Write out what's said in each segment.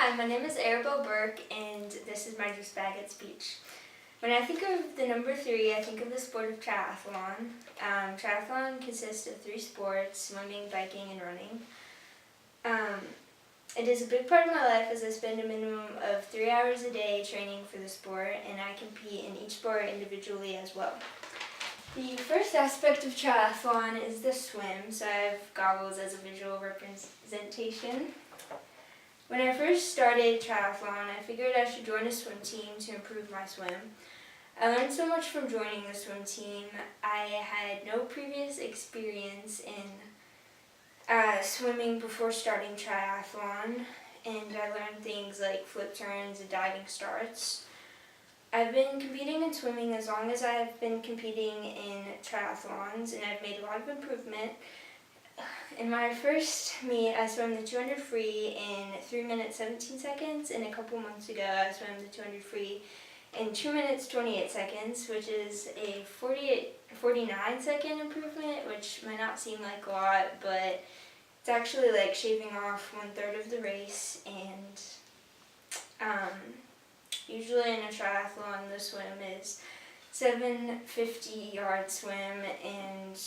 Hi, my name is Arabelle Burke, and this is my Just Bag It speech. When I think of the number 3, I think of the sport of triathlon. Triathlon consists of 3 sports: swimming, biking, and running. It is a big part of my life as I spend a minimum of 3 hours a day training for the sport, and I compete in each sport individually as well. The first aspect of triathlon is the swim, so I have goggles as a visual representation. When I first started triathlon, I figured I should join a swim team to improve my swim. I learned so much from joining the swim team. I had no previous experience in swimming before starting triathlon, and I learned things like flip turns and diving starts. I've been competing in swimming as long as I've been competing in triathlons, and I've made a lot of improvement. In my first meet, I swam the 200 free in 3 minutes 17 seconds, and a couple months ago I swam the 200 free in 2 minutes 28 seconds, which is a 49-second improvement, which might not seem like a lot, but it's actually like shaving off 1/3 of the race. And usually in a triathlon, the swim is 750-yard swim, and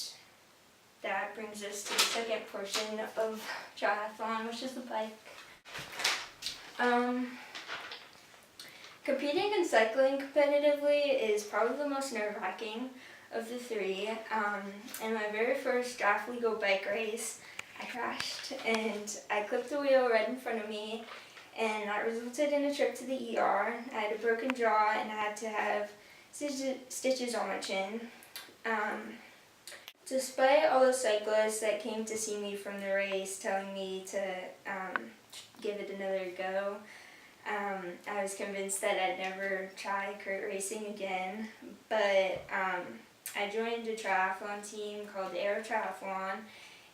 that brings us to the second portion of triathlon, which is the bike. Competing and cycling competitively is probably the most nerve-wracking of the 3. In my very first Draft Legal bike race, I crashed and I clipped the wheel right in front of me, and that resulted in a trip to the ER. I had a broken jaw and I had to have stitches on my chin. Despite all the cyclists that came to see me from the race telling me to give it another go, I was convinced that I'd never try kart racing again. But I joined a triathlon team called Aero Triathlon,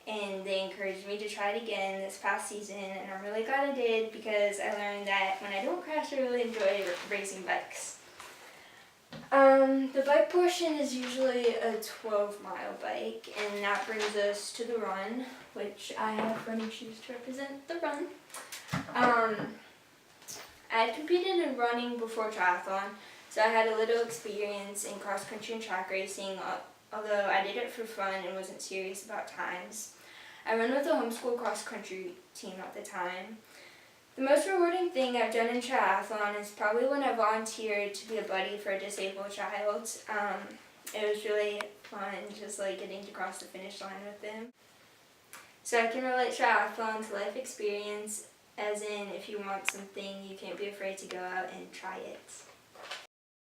and they encouraged me to try it again this past season, and I'm really glad I did, because I learned that when I don't crash, I really enjoy racing bikes. The bike portion is usually a 12-mile bike, and that brings us to the run, which I have running shoes to represent the run. I had competed in running before triathlon, so I had a little experience in cross-country and track racing, although I did it for fun and wasn't serious about times. I ran with a homeschool cross-country team at the time. The most rewarding thing I've done in triathlon is probably when I volunteered to be a buddy for a disabled child. It was really fun, just like getting to cross the finish line with them. So I can relate triathlon to life experience, as in if you want something, you can't be afraid to go out and try it.